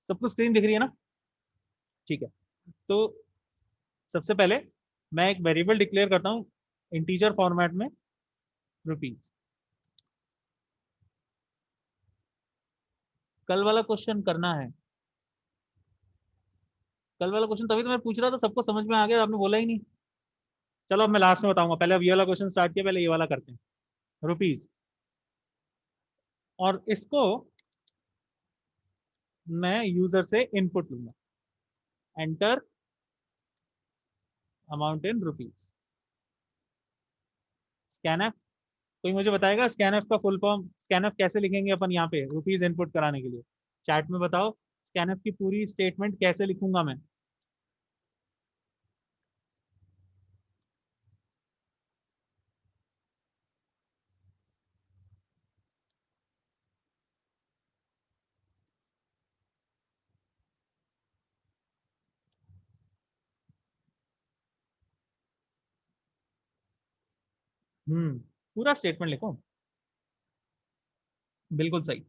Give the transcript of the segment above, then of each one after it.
सबको स्क्रीन दिख रही है ना? ठीक है। तो सबसे पहले मैं एक वेरिएबल डिक्लेयर करता हूँ इंटीजर फॉर्मेट में, रुपीज। कल वाला क्वेश्चन करना है। कल वाला क्वेश्चन तभी तो मैं पूछ रहा था, सबको समझ में आ गया, आपने बोला ही नहीं। चलो अब मैं लास्ट में बताऊंगा, पहले अब ये वाला क्वेश्चन स्टार्ट किया, पहले ये वाला करते हैं। रुपीज, और इसको मैं यूजर से इनपुट लूंगा, enter amount in rupees, scanf. कोई मुझे बताएगा स्कैनफ का फुल फॉर्म, स्कैनफ कैसे लिखेंगे अपन यहाँ पे रुपीज इनपुट कराने के लिए? चैट में बताओ, स्कैनफ की पूरी स्टेटमेंट कैसे लिखूंगा मैं? पूरा स्टेटमेंट लिखो, बिल्कुल सही।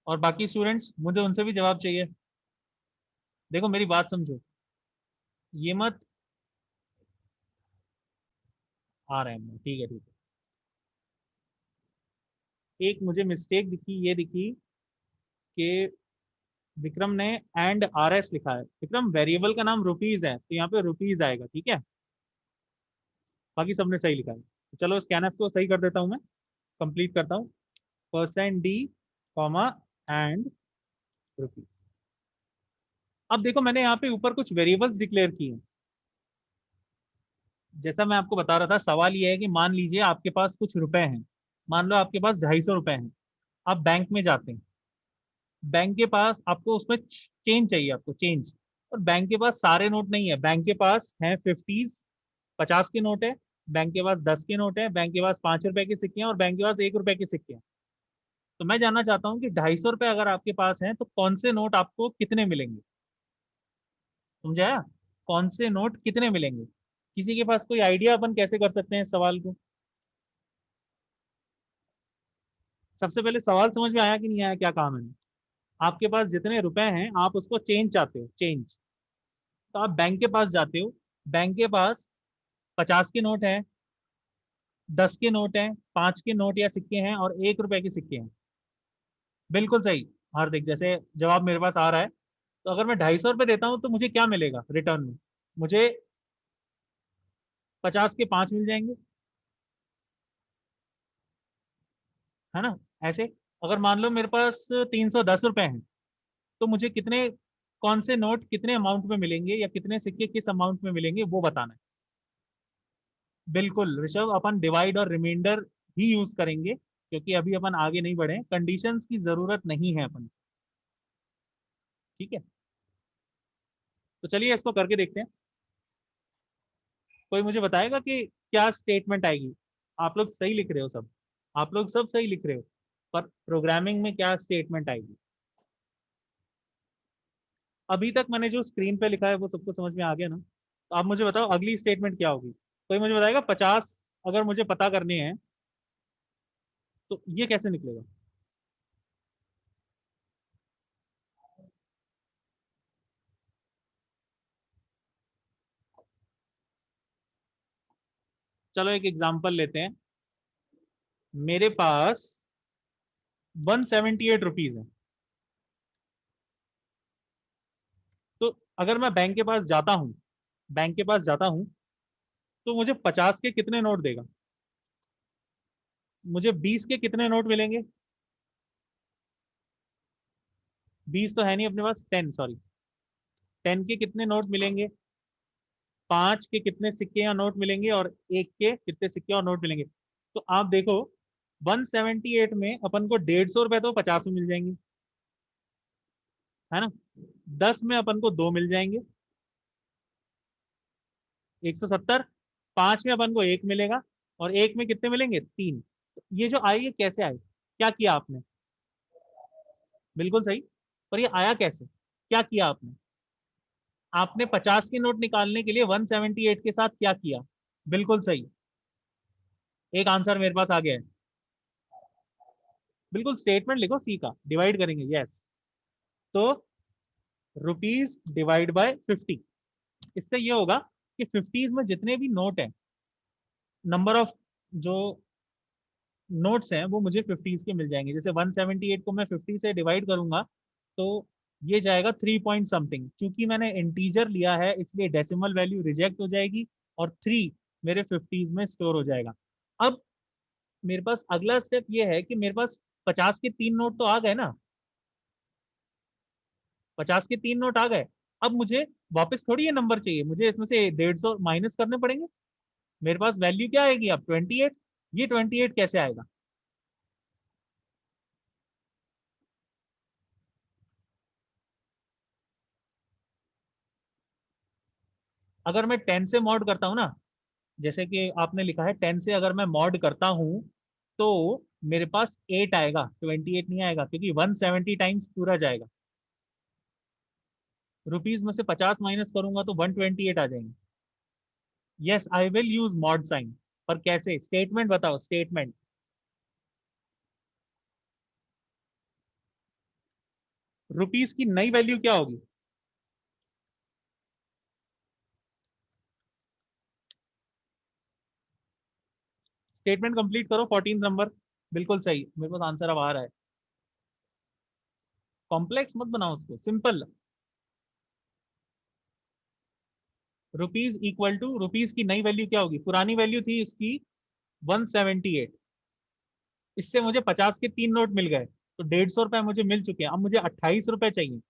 और बाकी स्टूडेंट्स, मुझे उनसे भी जवाब चाहिए। देखो मेरी बात समझो, ये मत, आ रहे हैं, ठीक है ठीक है। एक मुझे मिस्टेक दिखी, ये दिखी कि विक्रम ने एंड आर एस लिखा है। विक्रम, वेरिएबल का नाम रुपीज है तो यहाँ पे रुपीज आएगा, ठीक है? बाकी सबने सही लिखा है, तो चलो स्कैनफ को सही कर देता हूँ मैं, कंप्लीट करता हूँ। Percent D, comma, and rupees. अब देखो मैंने यहाँ पे ऊपर कुछ वेरिएबल्स डिक्लेयर किए हैं। जैसा मैं आपको बता रहा था, सवाल ये है कि मान लीजिए आपके पास कुछ रुपए हैं, मान लो आपके पास 250 रुपए हैं। आप बैंक में जाते हैं, बैंक के पास आपको उसमें चेंज चाहिए, आपको चेंज। और बैंक के पास सारे नोट नहीं है, बैंक के पास है फिफ्टीज, 50 के नोट है, बैंक के पास 10 के नोट है, बैंक के पास 5 रुपए के सिक्के हैं, और बैंक के पास 1 रुपए के सिक्के हैं। तो मैं जानना चाहता हूँ कि 250 रुपए अगर आपके पास हैं तो कौन से नोट आपको कितने मिलेंगे? समझाया? कौन से नोट कितने मिलेंगे? किसी के पास कोई आइडिया अपन कैसे कर सकते हैं इस सवाल को? सबसे पहले सवाल समझ में आया कि नहीं आया, क्या काम है? आपके पास जितने रुपए हैं आप उसको चेंज चाहते हो, चेंज। तो आप बैंक के पास जाते हो, बैंक के पास 50 के नोट हैं, 10 के नोट हैं, 5 के नोट या सिक्के हैं, और 1 रुपए के सिक्के हैं। बिल्कुल सही। हार्दिक, जैसे जवाब मेरे पास आ रहा है, तो अगर मैं 250 रुपये देता हूँ तो मुझे क्या मिलेगा रिटर्न में? मुझे 50 के 5 मिल जाएंगे, है ना? ऐसे अगर मान लो मेरे पास 310 रुपये हैं, तो मुझे कितने, कौन से नोट कितने अमाउंट में मिलेंगे, या कितने सिक्के किस अमाउंट में मिलेंगे, वो बताना है। बिल्कुल ऋषभ, अपन डिवाइड और रिमाइंडर ही यूज करेंगे, क्योंकि अभी अपन आगे नहीं बढ़े, कंडीशंस की जरूरत नहीं है अपन। ठीक है, तो चलिए इसको करके देखते हैं। कोई मुझे बताएगा कि क्या स्टेटमेंट आएगी? आप लोग सही लिख रहे हो सब, आप लोग सब सही लिख रहे हो, पर प्रोग्रामिंग में क्या स्टेटमेंट आएगी? अभी तक मैंने जो स्क्रीन पे लिखा है वो सबको समझ में आ गया ना? तो आप मुझे बताओ अगली स्टेटमेंट क्या होगी? कोई मुझे बताएगा 50 अगर मुझे पता करने हैं तो ये कैसे निकलेगा? चलो एक एग्जांपल लेते हैं। मेरे पास 178 रुपीज है। तो अगर मैं बैंक के पास जाता हूँ, बैंक के पास जाता हूँ, तो मुझे 50 के कितने नोट देगा? मुझे 20 के कितने नोट मिलेंगे? 20 तो है नहीं अपने पास, 10 सॉरी, 10 के कितने नोट मिलेंगे? 5 के कितने सिक्के या नोट मिलेंगे? और एक के कितने सिक्के और नोट मिलेंगे? तो आप देखो, 178 में अपन को 150 रुपए तो 50 में मिल जाएंगे, है ना? 10 में अपन को 2 मिल जाएंगे, 170। 5 में अपन को 1 मिलेगा, और 1 में कितने मिलेंगे? 3। ये जो आई, ये कैसे आई? क्या किया आपने? बिल्कुल सही। पर ये आया कैसे, क्या किया आपने? आपने 50 के नोट निकालने के लिए 178 के साथ क्या किया? बिल्कुल सही। एक आंसर मेरे पास आ गया है। बिल्कुल, स्टेटमेंट लिखो, सी का डिवाइड करेंगे, यस। तो रुपीज डिवाइड बाय 50। इससे ये होगा कि 50s में जितने भी नोट हैं, नंबर ऑफ जो नोट्स हैं वो मुझे 50s के मिल जाएंगे। जैसे 178 को मैं 50 से डिवाइड करूंगा तो ये जाएगा 3 पॉइंट समथिंग। चूंकि मैंने इंटीजर लिया है इसलिए डेसिमल वैल्यू रिजेक्ट हो जाएगी और 3 मेरे 50s में स्टोर हो जाएगा। अब मेरे पास अगला स्टेप ये है कि मेरे पास 50 के 3 नोट तो आ गए ना, 50 के 3 नोट आ गए। अब मुझे वापस थोड़ी ये नंबर चाहिए, मुझे इसमें से 150 माइनस करने पड़ेंगे। मेरे पास वैल्यू क्या आएगी अब 28। ये 28 कैसे आएगा? अगर मैं 10 से मॉड करता हूँ ना, जैसे कि आपने लिखा है 10 से अगर मैं मॉड करता हूँ तो मेरे पास 8 आएगा, 28 नहीं आएगा, क्योंकि 170 टाइम्स पूरा जाएगा। रुपीज में से 50 माइनस करूंगा तो 128 आ जाएंगे। Yes I will use mod sine. पर कैसे? स्टेटमेंट बताओ, स्टेटमेंट। रुपीज की नई वैल्यू क्या होगी? स्टेटमेंट कंप्लीट करो, 14 नंबर। बिल्कुल सही, मेरे पास आंसर अब आ रहा है। कॉम्प्लेक्स मत बनाओ उसको, simple. Rupees equal to rupees की नई वैल्यू क्या होगी? पुरानी वैल्यू थी उसकी 178। इससे मुझे 50 के 3 नोट मिल गए तो 150 रुपए मुझे मिल चुके हैं। अब मुझे 28 रुपए चाहिए।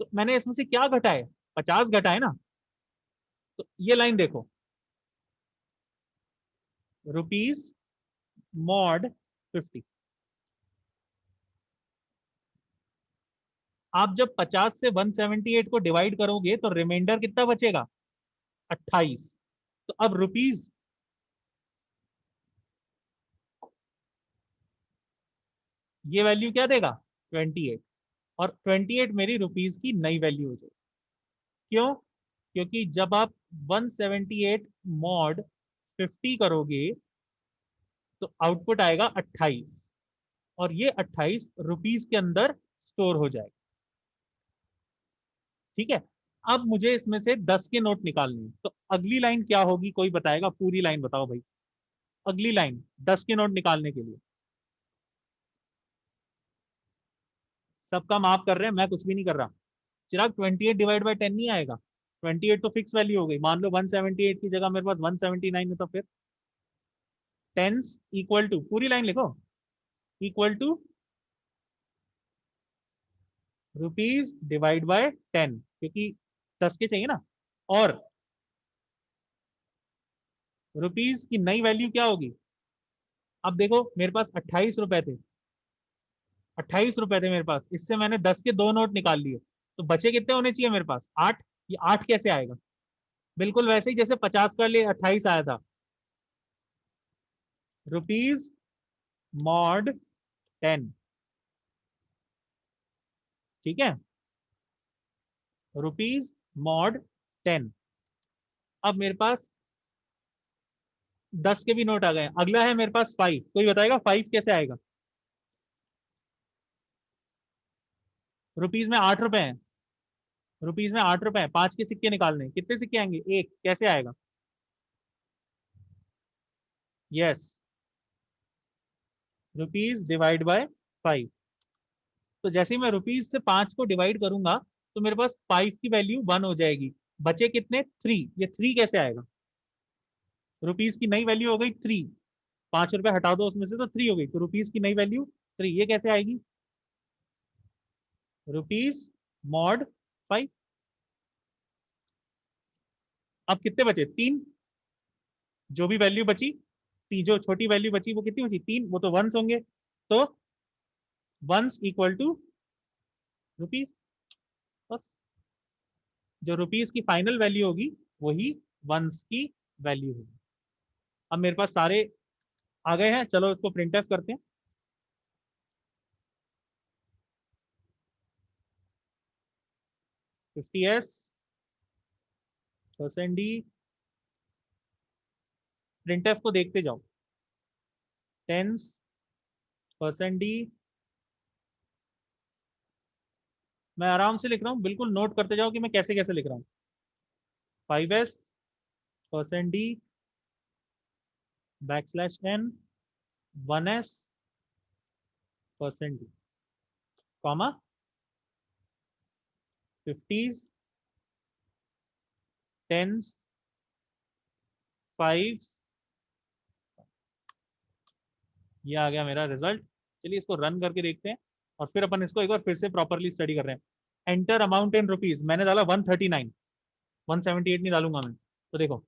तो मैंने इसमें से क्या घटाए? 50 घटाए ना। तो ये लाइन देखो, रुपीज मॉड 50। आप जब 50 से 178 को डिवाइड करोगे तो रिमाइंडर कितना बचेगा? 28। तो अब रुपीज, ये वैल्यू क्या देगा? 28। और 28 मेरी रुपीज की नई वैल्यू हो जाएगी। क्यों? क्योंकि जब आप 178 मॉड 50 करोगे तो आउटपुट आएगा 28, और ये 28 रुपीज के अंदर स्टोर हो जाएगा। ठीक है। अब मुझे इसमें से 10 के नोट निकालने हैं, तो अगली लाइन क्या होगी? कोई बताएगा? पूरी लाइन बताओ भाई। अगली लाइन 10 के नोट निकालने के लिए। सबका माफ कर रहे हैं, मैं कुछ भी नहीं कर रहा। चिराग 28 डिवाइड बाई 10 नहीं आएगा। 28 तो फिक्स वैल्यू हो गई। मान लो 178 की जगह मेरे पास 179 है, तो फिर टेंस इक्वल टू, पूरी लाइन लिखो, equal to rupees divide by 10, क्योंकि 10 के चाहिए ना। और रुपीज की नई वैल्यू क्या होगी? अब देखो मेरे पास 28 रुपए थे, 28 रुपए थे मेरे पास, इससे मैंने 10 के 2 नोट निकाल लिए। तो बचे कितने होने चाहिए मेरे पास? 8। ये 8 कैसे आएगा? बिल्कुल वैसे ही जैसे 50 का लिए 28 आया था। Rupees mod 10। ठीक है, रुपीज मॉड 10। अब मेरे पास 10 के भी नोट आ गए। अगला है मेरे पास 5। कोई बताएगा 5 कैसे आएगा? रुपीज में 8 रुपए हैं, रुपीज में 8 रुपए हैं, 5 के सिक्के निकालने हैं। कितने सिक्के आएंगे? एक। कैसे आएगा? Yes, rupees divide bye 5। तो जैसे ही मैं रुपीज से 5 को डिवाइड करूंगा तो मेरे पास 5 की वैल्यू 1 हो जाएगी। बचे कितने? 3। ये 3 कैसे आएगा? रुपीज की नई वैल्यू हो गई 3। 5 रुपए हटा दो उसमें से तो 3 हो गई, तो रुपीज की नई वैल्यू 3। ये कैसे आएगी? Rupees mod 5। अब कितने बचे? 3। जो भी वैल्यू बची, जो छोटी वैल्यू बची वो कितनी बची? 3। वो तो वंस होंगे, तो वंस इक्वल टू रुपीज। बस, जो रुपीज की फाइनल वैल्यू होगी वही वंस की वैल्यू होगी। अब मेरे पास सारे आ गए हैं, चलो इसको प्रिंट एफ करते हैं। 50s percent D, print F को देखते जाओ। टेंस परसेंट डी मैं आराम से लिख रहा हूँ, बिल्कुल नोट करते जाओ कि मैं कैसे कैसे लिख रहा हूँ। 5s%d \n 1s%d comma 50s 10s 5s। ये आ गया मेरा रिजल्ट। चलिए इसको रन करके देखते हैं और फिर अपन इसको एक बार फिर से प्रॉपरली स्टडी कर रहे हैं। एंटर अमाउंट इन रुपीज मैंने डाला 139, 178 नहीं डालूंगा मैं। तो देखो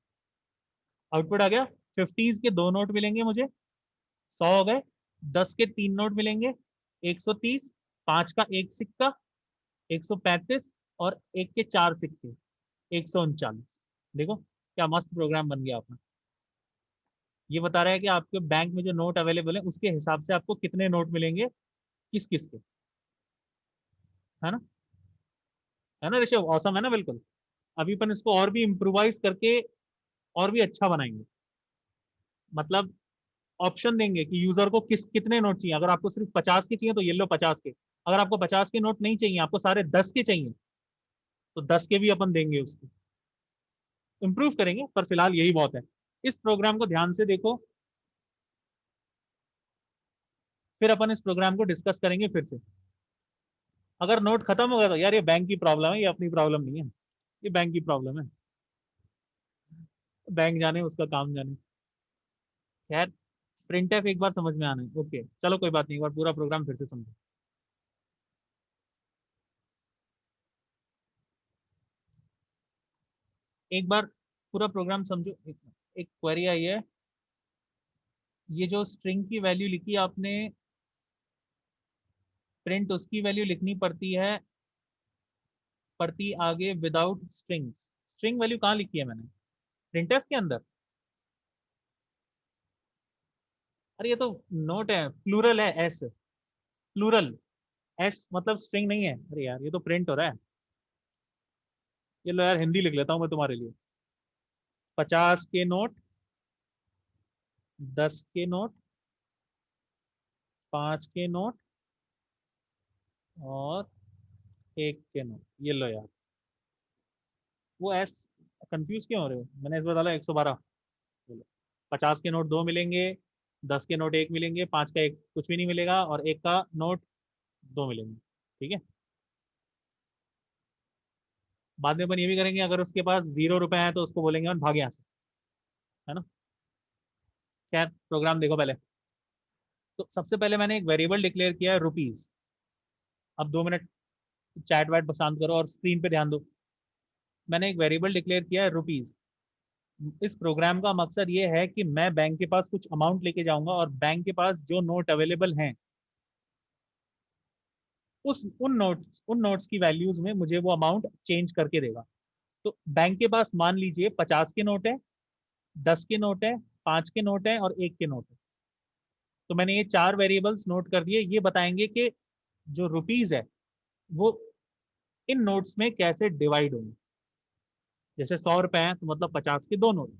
आउटपुट आ गया। 50s के दो नोट मिलेंगे मुझे, 100 हो गए। 10 के तीन नोट मिलेंगे, 130। 5 का एक सिक्का, 135। और एक के चार सिक्के, 139। देखो क्या मस्त प्रोग्राम बन गया अपना। ये बता रहा है कि आपके बैंक में जो नोट अवेलेबल है उसके हिसाब से आपको कितने नोट मिलेंगे, किस किस के। है ना, है ना ऋषभ, औसम है ना बिल्कुल। अभी अपन इसको और भी इम्प्रोवाइज करके और भी अच्छा बनाएंगे। मतलब ऑप्शन देंगे कि यूजर को किस कितने नोट चाहिए। अगर आपको सिर्फ 50 के चाहिए तो ये लो 50 के। अगर आपको 50 के नोट नहीं चाहिए, आपको सारे 10 के चाहिए, तो 10 के भी अपन देंगे उसको। इंप्रूव करेंगे, पर फिलहाल यही बहुत है। इस प्रोग्राम को ध्यान से देखो, फिर अपन इस प्रोग्राम को डिस्कस करेंगे फिर से। अगर नोट खत्म हो गया तो यार ये बैंक की प्रॉब्लम है, ये अपनी प्रॉब्लम नहीं है। ये बैंक की प्रॉब्लम है, बैंक जाने उसका काम जाने। खैर, प्रिंट एफ एक बार समझ में आना है, ओके चलो कोई बात नहीं, एक बार पूरा प्रोग्राम फिर से समझो। एक बार पूरा प्रोग्राम समझो। एक क्वेरी आई है, ये जो स्ट्रिंग की वैल्यू लिखी है आपने, प्रिंट उसकी वैल्यू लिखनी पड़ती है, पड़ती आगे विदाउट स्ट्रिंग्स। स्ट्रिंग वैल्यू कहाँ लिखी है मैंने, प्रिंट एफ के अंदर। अरे ये तो नोट है, प्लूरल है, एस प्लूरल। एस मतलब स्ट्रिंग नहीं है। अरे यार ये तो प्रिंट हो रहा है। ये लो यार हिंदी लिख लेता हूँ मैं तुम्हारे लिए। 50 के नोट, 10 के नोट, 5 के नोट और एक के नोट। ये लो यार, वो एस कंफ्यूज क्यों हो रहे हो, मैंने इस बार डाला 112। बोलो 50 के नोट दो मिलेंगे, 10 के नोट एक मिलेंगे, 5 का एक कुछ भी नहीं मिलेगा और एक का नोट दो मिलेंगे। ठीक है, बाद में अपन ये भी करेंगे, अगर उसके पास 0 रुपए है तो उसको बोलेंगे अपन भाग यहाँ से। है ना। खैर प्रोग्राम देखो पहले। तो सबसे पहले मैंने एक वेरिएबल डिक्लेयर किया है रुपीज। अब 2 मिनट चैट वैट शांत करो और स्क्रीन पे ध्यान दो। मैंने एक वेरिएबल डिक्लेयर किया है रुपीज। इस प्रोग्राम का मकसद ये है कि मैं बैंक के पास कुछ अमाउंट लेके जाऊंगा और बैंक के पास जो नोट अवेलेबल हैं उन नोट्स की वैल्यूज में मुझे वो अमाउंट चेंज करके देगा। तो बैंक के पास मान लीजिए 50 के नोट है, 10 के नोट है, 5 के नोट है और एक के नोट है। तो मैंने ये चार वेरिएबल्स नोट कर दिए, ये बताएंगे कि जो रुपीज है वो इन नोट्स में कैसे डिवाइड होंगे। जैसे 100 रुपए हैं तो मतलब 50 के दो नोट।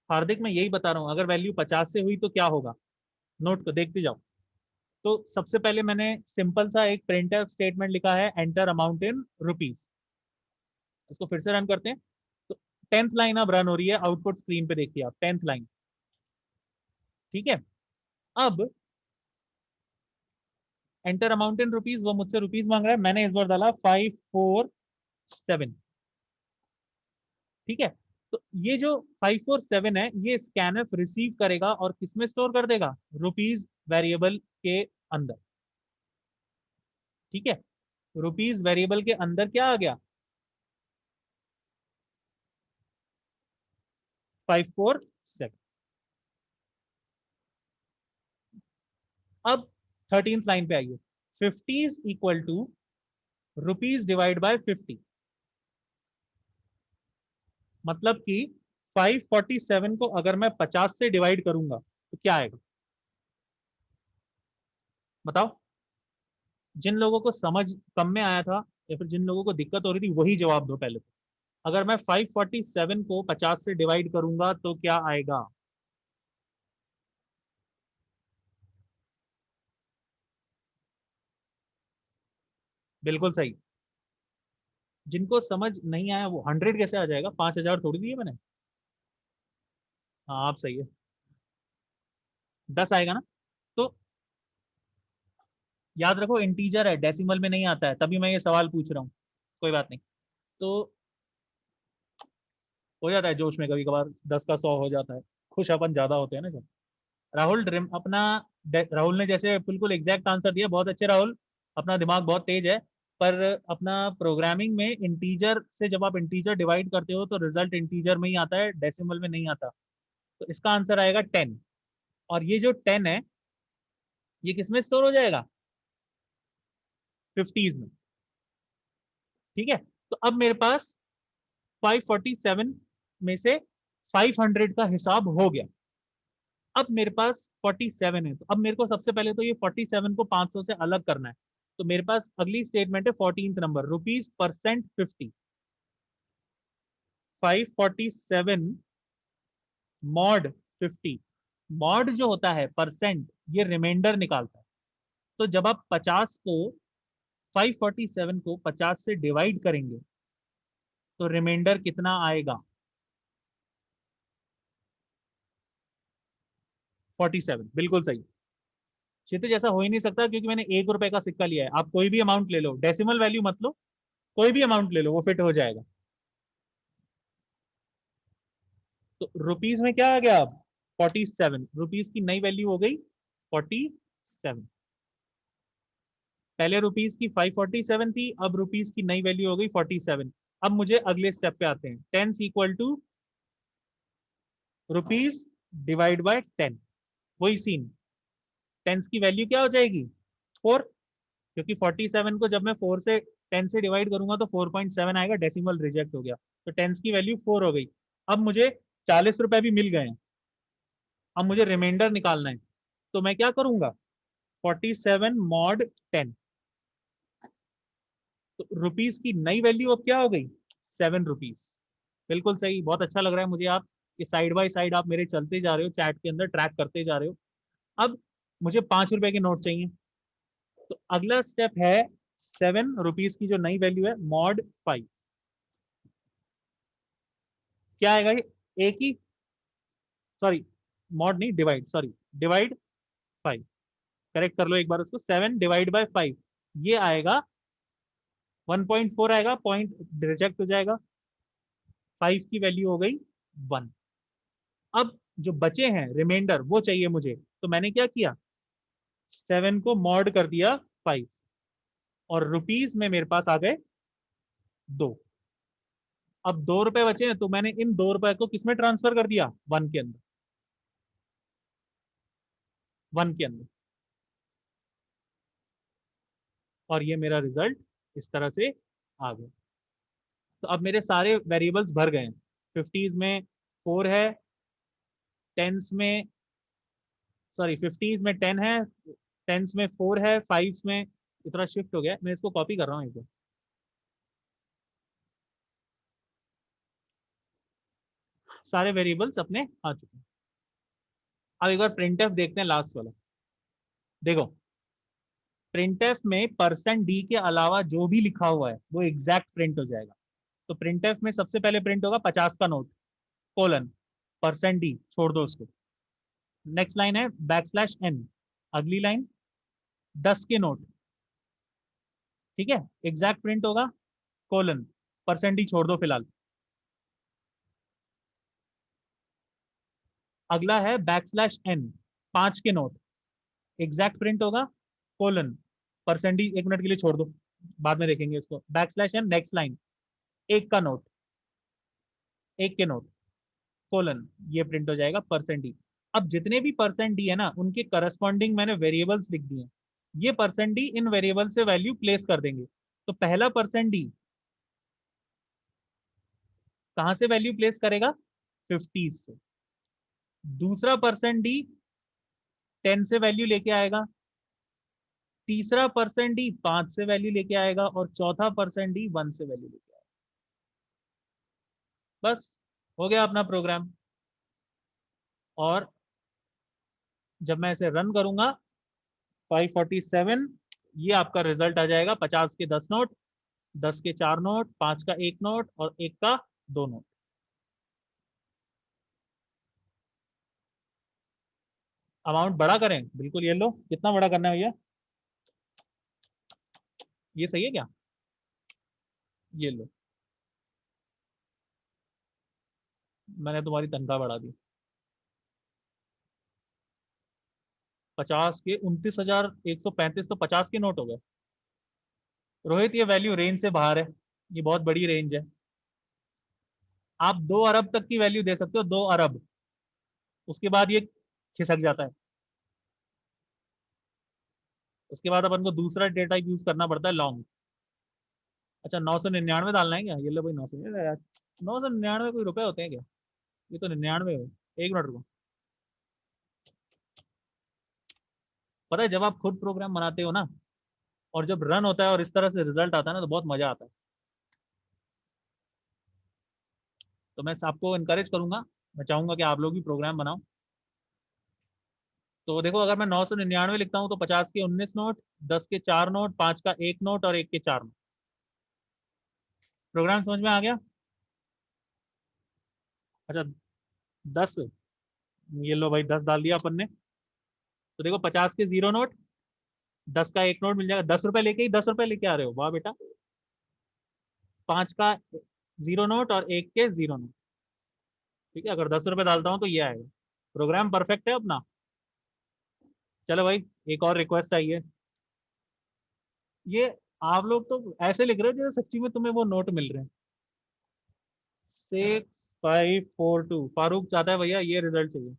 हार्दिक मैं यही बता रहा हूँ, अगर वैल्यू 50 से हुई तो क्या होगा, नोट को देखते जाओ। तो सबसे पहले मैंने सिंपल सा एक प्रिंट स्टेटमेंट लिखा है, एंटर अमाउंट इन रुपीज। इसको फिर से रन करते हैं। तो 10th लाइन अब रन हो रही है, आउटपुट स्क्रीन पे देखिए आप, 10th लाइन। ठीक है, अब एंटर अमाउंट इन रुपीज, वो मुझसे रुपीज मांग रहा है, मैंने इस बार डाला 547। ठीक है, तो ये जो 547 है ये स्कैनफ रिसीव करेगा और किसमें स्टोर कर देगा, रुपीज वेरिएबल के अंदर। ठीक है, रुपीज वेरिएबल के अंदर क्या आ गया, 547। अब 13th लाइन पे आइए, 50 is equal to rupees divide by 50। मतलब कि 547 को अगर मैं 50 से डिवाइड करूंगा तो क्या आएगा, बताओ। जिन लोगों को समझ कम में आया था या फिर जिन लोगों को दिक्कत हो रही थी वही जवाब दो पहले तो। अगर मैं 547 को 50 से डिवाइड करूंगा तो क्या आएगा। बिल्कुल सही। जिनको समझ नहीं आया वो 100 कैसे आ जाएगा, 5,000 थोड़ी दिए मैंने। हाँ आप सही है, 10 आएगा ना। तो याद रखो इंटीजर है, डेसिमल में नहीं आता है, तभी मैं ये सवाल पूछ रहा हूँ। कोई बात नहीं। तो हो जाता है जोश में, कभी कभार 10 का 100 हो जाता है, खुश अपन ज्यादा होते हैं ना जब। राहुल अपना राहुल ने जैसे बिल्कुल एग्जैक्ट आंसर दिया, बहुत अच्छे राहुल, अपना दिमाग बहुत तेज है। पर अपना प्रोग्रामिंग में इंटीजर से जब आप इंटीजर डिवाइड करते हो तो रिजल्ट इंटीजर में ही आता है, डेसिमल में नहीं आता। तो इसका आंसर आएगा 10। और ये जो 10 है ये किस में स्टोर हो जाएगा, 50s में। ठीक है। तो अब मेरे पास 547 में से 500 का हिसाब हो गया। अब मेरे पास 47 है, तो अब मेरे को सबसे पहले तो ये 47 को 500 से अलग करना है। तो मेरे पास अगली स्टेटमेंट है 14th number, rupees percent 50। 547 mod 50। Mod जो होता है परसेंट, ये रिमाइंडर निकालता है। तो जब आप 547 को 50 से डिवाइड करेंगे तो रिमाइंडर कितना आएगा, 47। बिल्कुल सही। क्षितिज ऐसा हो ही नहीं सकता क्योंकि मैंने 1 रुपए का सिक्का लिया है। आप कोई भी अमाउंट ले लो, डेसिमल वैल्यू मत लो, कोई भी अमाउंट ले लो वो फिट हो जाएगा। तो रुपीज में क्या आ गया अब, 47। रुपीज की नई वैल्यू हो गई 47। पहले रुपीज की 547 थी, अब रुपीज की नई वैल्यू हो गई 47। अब मुझे अगले स्टेप पे आते हैं, tens equal to rupees divide by 10। वही सीन, टेंस की वैल्यू क्या हो जाएगी, 4। क्योंकि 47 को जब मैं 4 से 10 से डिवाइड करूंगा तो 4.7 आएगा, डेसिमल रिजेक्ट हो गया। तो टेंस की वैल्यू 4 हो गई। अब मुझे 40 रुपए भी मिल गए हैं। अब मुझे रिमाइंडर निकालना है, तो मैं क्या करूंगा, 47 मॉड 10। तो रुपीज की नई वैल्यू अब क्या हो गई, 7 रुपीज। बिल्कुल सही, बहुत अच्छा लग रहा है मुझे। आप ये साइड बाय साइड आप मेरे चलते जा रहे हो, चैट के अंदर ट्रैक करते जा रहे हो। अब मुझे 5 रुपए के नोट चाहिए। तो अगला स्टेप है 7 रुपीज की जो नई वैल्यू है मॉड 5। क्या आएगा ये, एक ही, सॉरी मॉड नहीं, डिवाइड, सॉरी डिवाइड 5। करेक्ट कर लो एक बार उसको, 7 डिवाइड बाय 5, ये आएगा 1.4 आएगा, पॉइंट रिजेक्ट हो जाएगा। 5 की वैल्यू हो गई 1। अब जो बचे हैं रिमाइंडर वो चाहिए मुझे, तो मैंने क्या किया, 7 को मॉड कर दिया 5, और रुपीज में मेरे पास आ गए 2। अब 2 रुपए बचे हैं, तो मैंने इन 2 रुपए को किसमें ट्रांसफर कर दिया, 1 के अंदर, 1 के अंदर। और ये मेरा रिजल्ट इस तरह से आ गया। तो अब मेरे सारे वेरिएबल्स भर गए हैं। 50s में 4 है, टेंस में, सॉरी 50s में 10 है, टेंस में 4 है, फाइव्स में इतना शिफ्ट हो गया, मैं इसको कॉपी कर रहा हूँ एक बार। सारे वेरिएबल्स अपने आ चुके हैं। अब एक बार प्रिंट एफ देखते हैं, लास्ट वाला। देखो प्रिंट एफ में परसेंट डी के अलावा जो भी लिखा हुआ है वो एग्जैक्ट प्रिंट हो जाएगा। तो प्रिंट एफ में सबसे पहले प्रिंट होगा 50 का नोट, कोलन, परसेंट डी छोड़ दो उसको। नेक्स्ट लाइन है बैकस्लैश एन, अगली लाइन 10 के नोट, ठीक है, एग्जैक्ट प्रिंट होगा, कोलन, परसेंट डी छोड़ दो फिलहाल। अगला है बैकस्लैश एन, 5 के नोट, एग्जैक्ट प्रिंट होगा, कोलन, परसेंट डी 1 मिनट के लिए छोड़ दो, बाद में देखेंगे इसको। बैकस्लैश एन, नेक्स्ट लाइन 1 का नोट, 1 के नोट, कोलन, ये प्रिंट हो जाएगा परसेंट डी। अब जितने भी परसेंट डी है ना उनके करस्पॉन्डिंग मैंने वेरिएबल्स लिख दिए। ये परसेंट डी इन वेरिएबल से वैल्यू प्लेस कर देंगे। तो पहला परसेंट डी कहां से वैल्यू प्लेस करेगा, 50 से। दूसरा परसेंट डी 10 से वैल्यू लेके आएगा, तीसरा परसेंट डी 5 से वैल्यू लेके आएगा, और चौथा परसेंट डी 1 से वैल्यू लेके आएगा। बस हो गया अपना प्रोग्राम। और जब मैं इसे रन करूंगा, 547 ये आपका रिजल्ट आ जाएगा 50 के 10 नोट, 10 के 4 नोट, 5 का 1 नोट और 1 का 2 नोट। अमाउंट बड़ा करें, बिल्कुल ये लो, कितना बड़ा करना है भैया, ये सही है क्या, ये लो, मैंने तुम्हारी तनख्वाह बढ़ा दी। 50 के 29,135 तो 50 के नोट हो गए। रोहित ये वैल्यू रेंज से बाहर है, ये बहुत बड़ी रेंज है। आप 2 अरब तक की वैल्यू दे सकते हो, 2 अरब, उसके बाद ये खिसक जाता है। उसके बाद अपन को दूसरा डेटा यूज करना पड़ता है, लॉन्ग। अच्छा 999 डालना है क्या, ये लो भाई 999 कोई रुपए होते हैं क्या, ये तो 99 है। एक मिनट रुको। पता है जब आप खुद प्रोग्राम बनाते हो ना, और जब रन होता है और इस तरह से रिजल्ट आता है ना, तो बहुत मजा आता है। तो मैं आपको इनकरेज करूंगा, मैं चाहूंगा कि आप लोग भी प्रोग्राम बनाओ। तो देखो अगर मैं 999 लिखता हूँ तो 50 के 19 नोट, 10 के 4 नोट, 5 का 1 नोट और 1 के 4 नोट। प्रोग्राम समझ में आ गया। अच्छा 10, ये लो भाई 10 डाल दिया अपन ने। तो देखो 50 के 0 नोट, 10 का 1 नोट मिल जाएगा, 10 रुपए लेके ही 10 रुपए लेके आ रहे हो, वाह बेटा। 5 का 0 नोट और 1 के 0 नोट। ठीक है, अगर 10 रुपए डालता हूँ तो ये आएगा। प्रोग्राम परफेक्ट है अपना। चलो भाई, एक और रिक्वेस्ट आई है। ये आप लोग तो ऐसे लिख रहे हो जैसे सच्ची में तुम्हें वो नोट मिल रहे हैं। 6542 फारूक चाहता है भैया ये रिजल्ट चाहिए।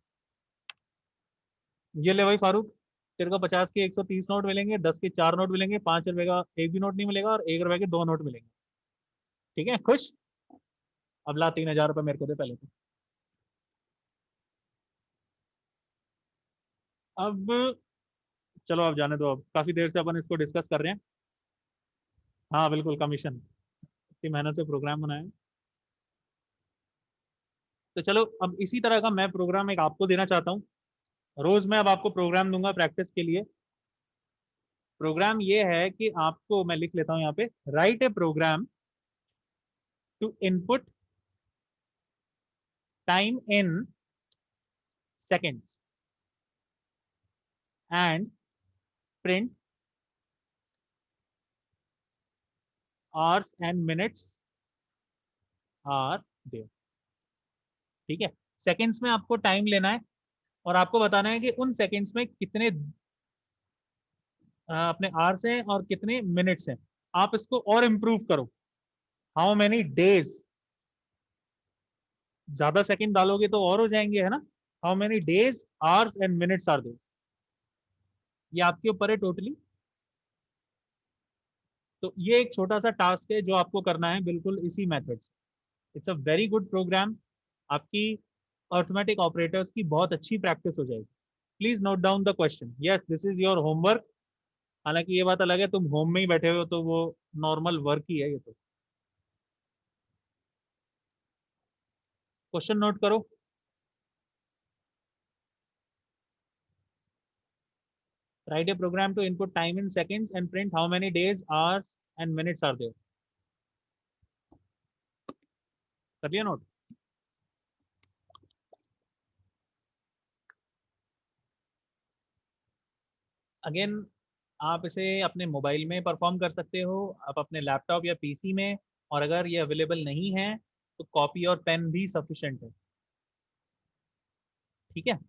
ये ले भाई फारूक, तेरे को 50 के 130 नोट मिलेंगे, 10 के 4 नोट मिलेंगे, 5 रुपए का एक भी नोट नहीं मिलेगा और 1 रुपए के 2 नोट मिलेंगे। ठीक है, खुश। अब ला 3,000 रुपये मेरे को दे पहले तो। अब चलो अब जाने दो, अब काफी देर से अपन इसको डिस्कस कर रहे हैं। हाँ बिल्कुल, कमीशन, इतनी मेहनत से प्रोग्राम बनाया है। तो चलो अब इसी तरह का मैं प्रोग्राम एक आपको देना चाहता हूँ। रोज मैं अब आपको प्रोग्राम दूंगा प्रैक्टिस के लिए। प्रोग्राम ये है कि आपको, मैं लिख लेता हूँ यहाँ पे, write a program to input time in seconds and print hours and minutes are there. ठीक है, सेकेंड्स में आपको टाइम लेना है और आपको बताना है कि उन सेकेंड्स में कितने अपने आवर्स हैं और कितने मिनट्स हैं। आप इसको और इम्प्रूव करो, हाउ मेनी डेज, ज्यादा सेकंड डालोगे तो और हो जाएंगे, है ना। How many days hours and minutes are there, ये आपके ऊपर है टोटली। तो ये एक छोटा सा टास्क है जो आपको करना है बिल्कुल इसी मेथड से। It's a very good program, आपकी अर्थमेटिक ऑपरेटर्स की बहुत अच्छी प्रैक्टिस हो जाएगी। Please note down the question, yes this is your homework. हालांकि ये बात अलग है तुम होम में ही बैठे हो, तो वो नॉर्मल वर्क ही है ये तो। क्वेश्चन नोट करो। Write a program to input time in seconds and print how many days, hours and minutes are there. कर लिया नोट। अगेन आप इसे अपने मोबाइल में परफॉर्म कर सकते हो, आप अपने लैपटॉप या पीसी में, और अगर ये अवेलेबल नहीं है तो कॉपी और पेन भी सफिशिएंट है। ठीक है,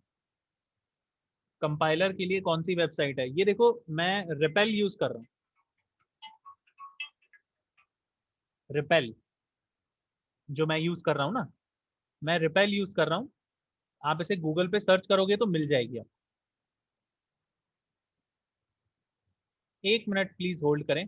कंपाइलर के लिए कौन सी वेबसाइट है, ये देखो मैं रिपेल यूज कर रहा हूँ। रिपेल जो मैं यूज कर रहा हूँ ना, मैं रिपेल यूज कर रहा हूँ। आप इसे गूगल पे सर्च करोगे तो मिल जाएगी आप। 1 मिनट प्लीज होल्ड करें।